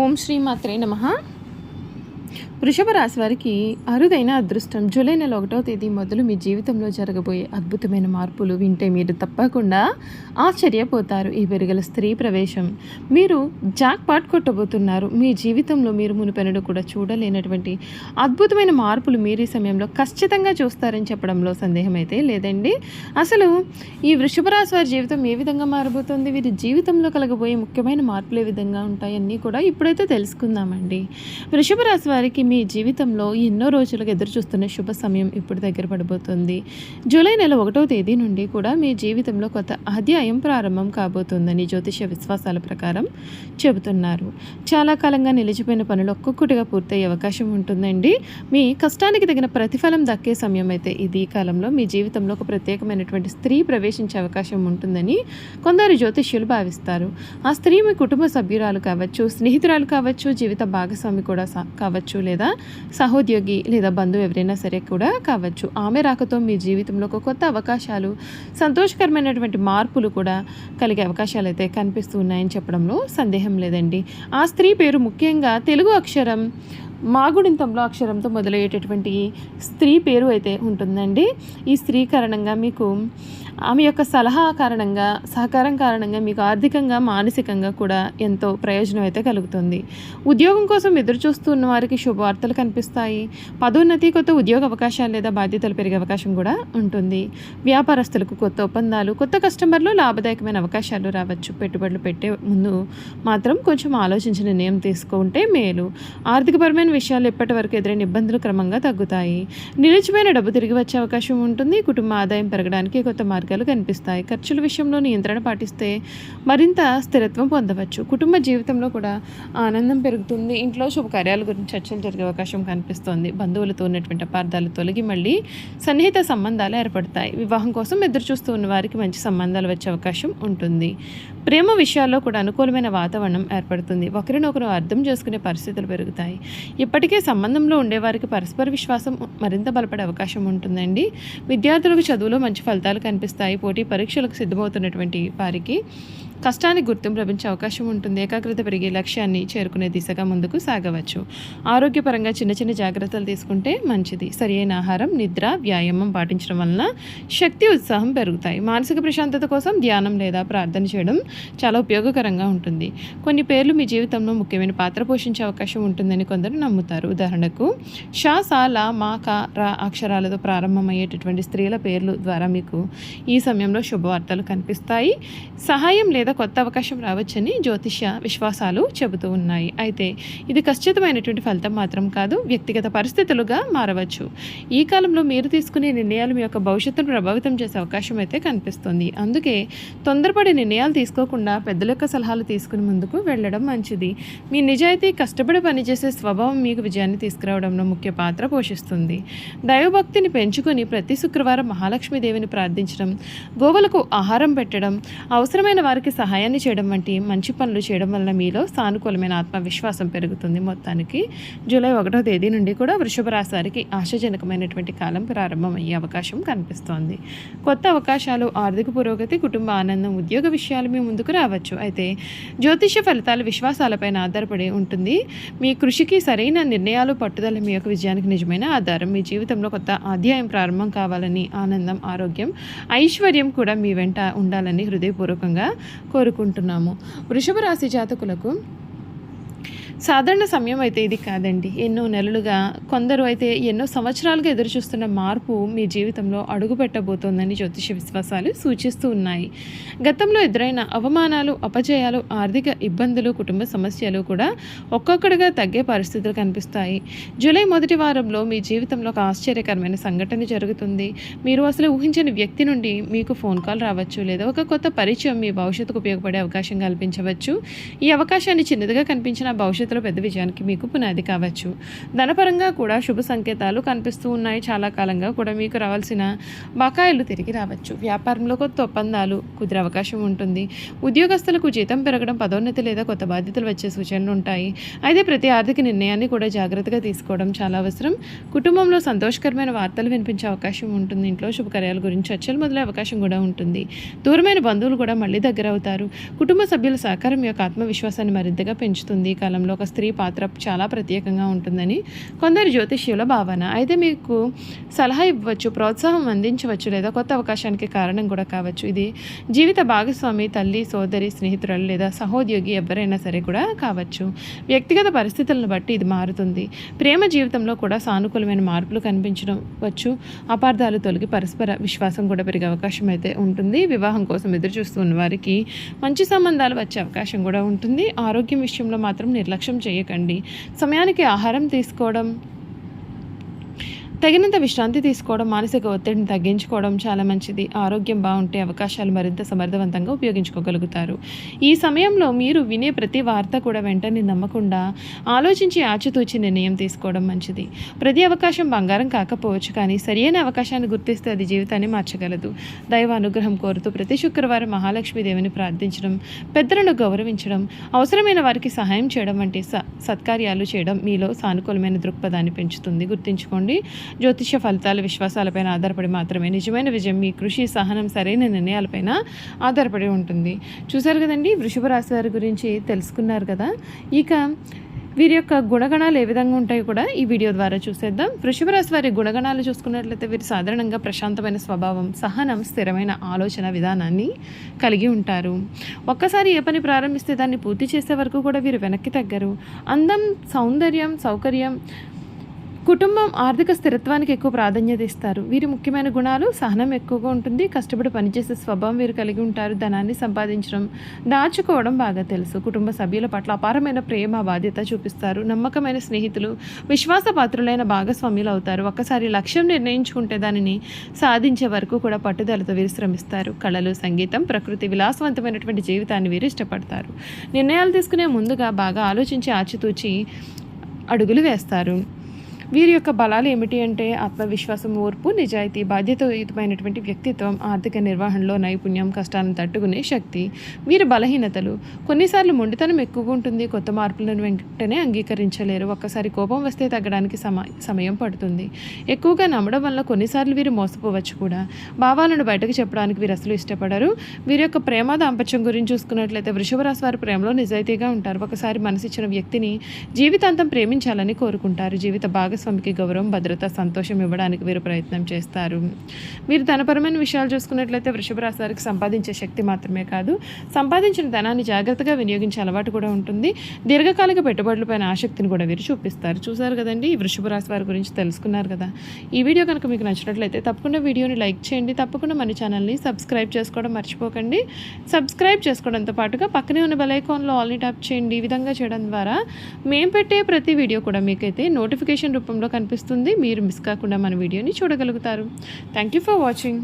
ఓం శ్రీ మాత్రే నమః. వృషభ రాశి వారికి అరుదైన అదృష్టం. జూలై నెల 1వ తేదీ మొదలు మీ జీవితంలో జరగబోయే అద్భుతమైన మార్పులు వింటే మీరు తప్పకుండా ఆశ్చర్యపోతారు. ఈ పెరుగల స్త్రీ ప్రవేశం, మీరు జాక్పాట్ కొట్టబోతున్నారు. మీ జీవితంలో మీరు మునుపెన్నడూ కూడా చూడలేనటువంటి అద్భుతమైన మార్పులు మీరు ఈ సమయంలో ఖచ్చితంగా చూస్తారని చెప్పడంలో సందేహం అయితే లేదండి. అసలు ఈ వృషభ రాశి వారి జీవితం ఏ విధంగా మారబోతుంది, వీరి జీవితంలో కలగబోయే ముఖ్యమైన మార్పులు ఏ విధంగా ఉంటాయన్నీ కూడా ఇప్పుడైతే తెలుసుకుందామండి. వృషభ రాశి వారికి మీ జీవితంలో ఎన్నో రోజులకు ఎదురు చూస్తున్న శుభ సమయం ఇప్పుడు దగ్గర పడబోతుంది. జూలై నెల 1వ తేదీ నుండి కూడా మీ జీవితంలో కొత్త అధ్యాయం ప్రారంభం కాబోతుందని జ్యోతిష విశ్వాసాల ప్రకారం చెబుతున్నారు. చాలా కాలంగా నిలిచిపోయిన పనులు ఒక్కొక్కటిగా పూర్తయ్యే అవకాశం ఉంటుందండి. మీ కష్టానికి తగిన ప్రతిఫలం దక్కే సమయం అయితే ఇది. ఈ కాలంలో మీ జీవితంలో ఒక ప్రత్యేకమైనటువంటి స్త్రీ ప్రవేశించే అవకాశం ఉంటుందని కొందరు జ్యోతిష్యులు భావిస్తారు. ఆ స్త్రీ మీ కుటుంబ సభ్యురాలు కావచ్చు, స్నేహితురాలు కావచ్చు, జీవిత భాగస్వామి కూడా కావచ్చు, లేదా సహోద్యోగి లేదా బంధువు ఎవరైనా సరే కూడా కావచ్చు. ఆమె రాకతో మీ జీవితంలో ఒక కొత్త అవకాశాలు, సంతోషకరమైనటువంటి మార్పులు కూడా కలిగే అవకాశాలు అయితే కనిపిస్తూ ఉన్నాయని చెప్పడంలో సందేహం లేదండి. ఆ స్త్రీ పేరు ముఖ్యంగా తెలుగు అక్షరం మాగుడింతంలో అక్షరంతో మొదలయ్యేటటువంటి స్త్రీ పేరు అయితే ఉంటుందండి. ఈ స్త్రీ కారణంగా మీకు ఆమె యొక్క సలహా కారణంగా, సహకారం కారణంగా మీకు ఆర్థికంగా, మానసికంగా కూడా ఎంతో ప్రయోజనం అయితే కలుగుతుంది. ఉద్యోగం కోసం ఎదురు చూస్తున్న వారికి శుభవార్తలు కనిపిస్తాయి. పదోన్నతి, కొత్త ఉద్యోగ అవకాశాలు లేదా బాధ్యతలు పెరిగే అవకాశం కూడా ఉంటుంది. వ్యాపారస్తులకు కొత్త ఒప్పందాలు, కొత్త కస్టమర్లు, లాభదాయకమైన అవకాశాలు రావచ్చు. పెట్టుబడులు పెట్టే ముందు మాత్రం కొంచెం ఆలోచించి నిర్ణయం తీసుకుంటే మేలు. ఆర్థికపరమైన విషయాలు ఇప్పటి వరకు ఎదురైన ఇబ్బందులు క్రమంగా తగ్గుతాయి. నిలిచిపోయిన డబ్బు తిరిగి వచ్చే అవకాశం ఉంటుంది. కుటుంబ ఆదాయం పెరగడానికి కొత్త మార్గాలు కనిపిస్తాయి. ఖర్చుల విషయంలో నియంత్రణ పాటిస్తే మరింత స్థిరత్వం పొందవచ్చు. కుటుంబ జీవితంలో కూడా ఆనందం పెరుగుతుంది. ఇంట్లో శుభకార్యాల గురించి చర్చలు జరిగే అవకాశం కనిపిస్తుంది. బంధువులతో ఉన్నటువంటి అపార్థాలు తొలగి మళ్ళీ సన్నిహిత సంబంధాలు ఏర్పడతాయి. వివాహం కోసం ఎదురు చూస్తూ ఉన్న వారికి మంచి సంబంధాలు వచ్చే అవకాశం ఉంటుంది. ప్రేమ విషయాల్లో కూడా అనుకూలమైన వాతావరణం ఏర్పడుతుంది. ఒకరినొకరు అర్థం చేసుకునే పరిస్థితులు పెరుగుతాయి. ఇప్పటికే సంబంధంలో ఉండేవారికి పరస్పర విశ్వాసం మరింత బలపడే అవకాశం ఉంటుందండి. విద్యార్థులకు చదువులో మంచి ఫలితాలు కనిపిస్తాయి. పోటీ పరీక్షలకు సిద్ధమవుతున్నటువంటి వారికి కష్టానికి గుర్తింపు లభించే అవకాశం ఉంటుంది. ఏకాగ్రత పెరిగే లక్ష్యాన్ని చేరుకునే దిశగా ముందుకు సాగవచ్చు. ఆరోగ్యపరంగా చిన్న చిన్న జాగ్రత్తలు తీసుకుంటే మంచిది. సరైన ఆహారం, నిద్ర, వ్యాయామం పాటించడం వలన శక్తి, ఉత్సాహం పెరుగుతాయి. మానసిక ప్రశాంతత కోసం ధ్యానం లేదా ప్రార్థన చేయడం చాలా ఉపయోగకరంగా ఉంటుంది. కొన్ని పేర్లు మీ జీవితంలో ముఖ్యమైన పాత్ర పోషించే అవకాశం ఉంటుందని కొందరు నమ్ముతారు. ఉదాహరణకు షా, సా, లా, మా, కా, రా అక్షరాలతో ప్రారంభమయ్యేటటువంటి స్త్రీల పేర్లు ద్వారా మీకు ఈ సమయంలో శుభవార్తలు కనిపిస్తాయి. సహాయం లేదా కొత్త అవకాశం రావచ్చని జ్యోతిష్య విశ్వాసాలు చెబుతూ ఉన్నాయి. అయితే ఇది ఖచ్చితమైనటువంటి ఫలితం మాత్రం కాదు, వ్యక్తిగత పరిస్థితులుగా మారవచ్చు. ఈ కాలంలో మీరు తీసుకునే నిర్ణయాలు మీ యొక్క భవిష్యత్తును ప్రభావితం చేసే అవకాశం అయితే కనిపిస్తుంది. అందుకే తొందరపడి నిర్ణయాలు తీసుకోకుండా పెద్దల యొక్క సలహాలు తీసుకుని ముందుకు వెళ్ళడం మంచిది. మీ నిజాయితీ, కష్టపడి పనిచేసే స్వభావం మీకు విజయాన్ని తీసుకురావడంలో ముఖ్య పాత్ర పోషిస్తుంది. దైవభక్తిని పెంచుకొని ప్రతి శుక్రవారం మహాలక్ష్మీదేవిని ప్రార్థించడం, గోవులకు ఆహారం పెట్టడం, అవసరమైన వారికి సహాయాన్ని చేయడం వంటి మంచి పనులు చేయడం వలన మీలో సానుకూలమైన ఆత్మవిశ్వాసం పెరుగుతుంది. మొత్తానికి జూలై 1వ తేదీ నుండి కూడా వృషభ రాశి వారికి ఆశాజనకమైనటువంటి కాలం ప్రారంభమయ్యే అవకాశం కనిపిస్తోంది. కొత్త అవకాశాలు, ఆర్థిక పురోగతి, కుటుంబ ఆనందం, ఉద్యోగ విషయాలు మీ ముందుకు రావచ్చు. అయితే జ్యోతిష ఫలితాలు విశ్వాసాలపైన ఆధారపడి ఉంటుంది. మీ కృషికి సరైన నిర్ణయాలు, పట్టుదల మీ యొక్క విజయానికి నిజమైన ఆధారం. మీ జీవితంలో కొత్త అధ్యాయం ప్రారంభం కావాలని, ఆనందం, ఆరోగ్యం, ఐశ్వర్యం కూడా మీ వెంట ఉండాలని హృదయపూర్వకంగా కోరుకుంటున్నాము. వృషభ రాశి జాతకులకు సాధారణ సమయం అయితే ఇది కాదండి. ఎన్నో నెలలుగా, కొందరు అయితే ఎన్నో సంవత్సరాలుగా ఎదురు చూస్తున్న మార్పు మీ జీవితంలో అడుగు పెట్టబోతోందని జ్యోతిష విశ్వాసాలు సూచిస్తూ ఉన్నాయి. గతంలో ఎదురైన అవమానాలు, అపజయాలు, ఆర్థిక ఇబ్బందులు, కుటుంబ సమస్యలు కూడా ఒక్కొక్కడిగా తగ్గే పరిస్థితులు కనిపిస్తాయి. జూలై మొదటి వారంలో మీ జీవితంలో ఒక ఆశ్చర్యకరమైన సంఘటన జరుగుతుంది. మీరు అసలు ఊహించని వ్యక్తి నుండి మీకు ఫోన్ కాల్ రావచ్చు, లేదా ఒక కొత్త పరిచయం మీ భవిష్యత్తుకు ఉపయోగపడే అవకాశం కల్పించవచ్చు. ఈ అవకాశాన్ని చిన్నదిగా కనిపించిన భవిష్యత్తులో పెద్ద విజయానికి మీకు పునాది కావచ్చు. ధనపరంగా కూడా శుభ సంకేతాలు కనిపిస్తూ ఉన్నాయి. చాలా కాలంగా కూడా మీకు రావాల్సిన బకాయిలు తిరిగి రావచ్చు. వ్యాపారంలో కొత్త ఒప్పందాలు కుదిరే అవకాశం ఉంటుంది. ఉద్యోగస్తులకు జీతం పెరగడం, పదోన్నతి లేదా కొత్త బాధ్యతలు వచ్చే సూచనలు ఉంటాయి. అయితే ప్రతి ఆర్థిక నిర్ణయాన్ని కూడా జాగ్రత్తగా తీసుకోవడం చాలా అవసరం. కుటుంబంలో సంతోషకరమైన వార్తలు వినిపించే అవకాశం ఉంటుంది. ఇంట్లో శుభకార్యాల గురించి చర్చలు మొదలయ్యే అవకాశం కూడా ఉంటుంది. దూరమైన బంధువులు కూడా మళ్ళీ దగ్గర అవుతారు. కుటుంబ సభ్యుల సహకారం యొక్క ఆత్మవిశ్వాసాన్ని మరింతగా పెంచుతుంది. ఈ కాలంలో జీవితంలో ఒక స్త్రీ పాత్ర చాలా ప్రత్యేకంగా ఉంటుందని కొందరు జ్యోతిష్యుల భావన. అయితే మీకు సలహా ఇవ్వచ్చు, ప్రోత్సాహం అందించవచ్చు, లేదా కొత్త అవకాశానికి కారణం కూడా కావచ్చు. ఇది జీవిత భాగస్వామి, తల్లి, సోదరి, స్నేహితురాలు లేదా సహోద్యోగి ఎవరైనా సరే కూడా కావచ్చు. వ్యక్తిగత పరిస్థితులను బట్టి ఇది మారుతుంది. ప్రేమ జీవితంలో కూడా సానుకూలమైన మార్పులు కనిపించడం వచ్చు. అపార్థాలు తొలగి పరస్పర విశ్వాసం కూడా పెరిగే అవకాశం అయితే ఉంటుంది. వివాహం కోసం ఎదురు చూస్తున్న వారికి మంచి సంబంధాలు వచ్చే అవకాశం కూడా ఉంటుంది. ఆరోగ్యం విషయంలో మాత్రం నిర్లక్ష్యం చేయకండి. సమయానికి ఆహారం తీసుకోవడం, తగినంత విశ్రాంతి తీసుకోవడం, మానసిక ఒత్తిడిని తగ్గించుకోవడం చాలా మంచిది. ఆరోగ్యం బాగుంటే అవకాశాలు మరింత సమర్థవంతంగా ఉపయోగించుకోగలుగుతారు. ఈ సమయంలో మీరు వినే ప్రతి వార్త కూడా వెంటనే నమ్మకుండా ఆలోచించి ఆచితూచి నిర్ణయం తీసుకోవడం మంచిది. ప్రతి అవకాశం బంగారం కాకపోవచ్చు, కానీ సరియైన అవకాశాన్ని గుర్తిస్తే అది జీవితాన్ని మార్చగలదు. దైవ అనుగ్రహం కోరుతూ ప్రతి శుక్రవారం మహాలక్ష్మీదేవిని ప్రార్థించడం, పెద్దలను గౌరవించడం, అవసరమైన వారికి సహాయం చేయడం వంటి సత్కార్యాలు చేయడం మీలో సానుకూలమైన దృక్పథాన్ని పెంచుతుంది. గుర్తుంచుకోండి, జ్యోతిష ఫలితాలు విశ్వాసాలపైన ఆధారపడి మాత్రమే. నిజమైన విజయం మీ కృషి, సహనం, సరైన నిర్ణయాలపైన ఆధారపడి ఉంటుంది. చూశారు కదండి, వృషభ రాశి వారి గురించి తెలుసుకున్నారు కదా. ఇక వీరి యొక్క గుణగణాలు ఏ విధంగా ఉంటాయో కూడా ఈ వీడియో ద్వారా చూసేద్దాం. వృషభ రాశి వారి గుణగణాలు చూసుకున్నట్లయితే వీరు సాధారణంగా ప్రశాంతమైన స్వభావం, సహనం, స్థిరమైన ఆలోచన విధానాన్ని కలిగి ఉంటారు. ఒక్కసారి ఏ పని ప్రారంభిస్తే దాన్ని పూర్తి చేసే వరకు కూడా వీరు వెనక్కి తగ్గరు. అందం, సౌందర్యం, సౌకర్యం, కుటుంబం, ఆర్థిక స్థిరత్వానికి ఎక్కువ ప్రాధాన్యత ఇస్తారు. వీరి ముఖ్యమైన గుణాలు సహనం ఎక్కువగా ఉంటుంది. కష్టపడి పనిచేసే స్వభావం వీరు కలిగి ఉంటారు. ధనాన్ని సంపాదించడం, దాచుకోవడం బాగా తెలుసు. కుటుంబ సభ్యుల పట్ల అపారమైన ప్రేమ, బాధ్యత చూపిస్తారు. నమ్మకమైన స్నేహితులు, విశ్వాసపాత్రులైన భాగస్వామ్యులు అవుతారు. ఒక్కసారి లక్ష్యం నిర్ణయించుకుంటే దానిని సాధించే వరకు కూడా పట్టుదలతో వీరు శ్రమిస్తారు. కళలు, సంగీతం, ప్రకృతి, విలాసవంతమైనటువంటి జీవితాన్ని వీరు ఇష్టపడతారు. నిర్ణయాలు తీసుకునే ముందుగా బాగా ఆలోచించి ఆచితూచి అడుగులు వేస్తారు. వీరి యొక్క బలాలు ఏమిటి అంటే ఆత్మవిశ్వాసం, ఓర్పు, నిజాయితీ, బాధ్యతాయుతమైనటువంటి వ్యక్తిత్వం, ఆర్థిక నిర్వహణలో నైపుణ్యం, కష్టాలను తట్టుకునే శక్తి. వీరి బలహీనతలు కొన్నిసార్లు మొండితనం ఎక్కువగా ఉంటుంది. కొత్త మార్పులను వెంటనే అంగీకరించలేరు. ఒక్కసారి కోపం వస్తే తగ్గడానికి సమయం పడుతుంది. ఎక్కువగా నమ్మడం వల్ల కొన్నిసార్లు వీరు మోసపోవచ్చు కూడా. భావాలను బయటకు చెప్పడానికి వీరు అసలు ఇష్టపడరు. వీరి యొక్క ప్రేమ, దాంపత్యం గురించి చూసుకున్నట్లయితే వృషభ రాశి వారి ప్రేమలో నిజాయితీగా ఉంటారు. ఒకసారి మనసిచ్చిన వ్యక్తిని జీవితాంతం ప్రేమించాలని కోరుకుంటారు. జీవిత భాగస్వామికి గౌరవం, భద్రత, సంతోషం ఇవ్వడానికి వీరు ప్రయత్నం చేస్తారు. వీరు ధనపరమైన విషయాలు చూసుకున్నట్లయితే వృషభ రాశి వారికి సంపాదించే శక్తి మాత్రమే కాదు, సంపాదించిన ధనాన్ని జాగ్రత్తగా వినియోగించే అలవాటు కూడా ఉంటుంది. దీర్ఘకాలిక పెట్టుబడులపైన ఆసక్తిని కూడా వీరు చూపిస్తారు. చూసారు కదండి, ఈ వృషభ రాశి వారి గురించి తెలుసుకున్నారు కదా. ఈ వీడియో కనుక మీకు నచ్చినట్లయితే తప్పకుండా వీడియోని లైక్ చేయండి. తప్పకుండా మన ఛానల్ని సబ్స్క్రైబ్ చేసుకోవడం మర్చిపోకండి. సబ్స్క్రైబ్ చేసుకోవడంతో పాటుగా పక్కనే ఉన్న బెల్ ఐకాన్లో ఆల్ని ట్యాప్ చేయండి. ఈ విధంగా చేయడం ద్వారా మేము పెట్టే ప్రతి వీడియో కూడా మీకైతే నోటిఫికేషన్ రూపంలో కనిపిస్తుంది. మీరు మిస్ కాకుండా మన వీడియోని చూడగలుగుతారు. Thank you for watching.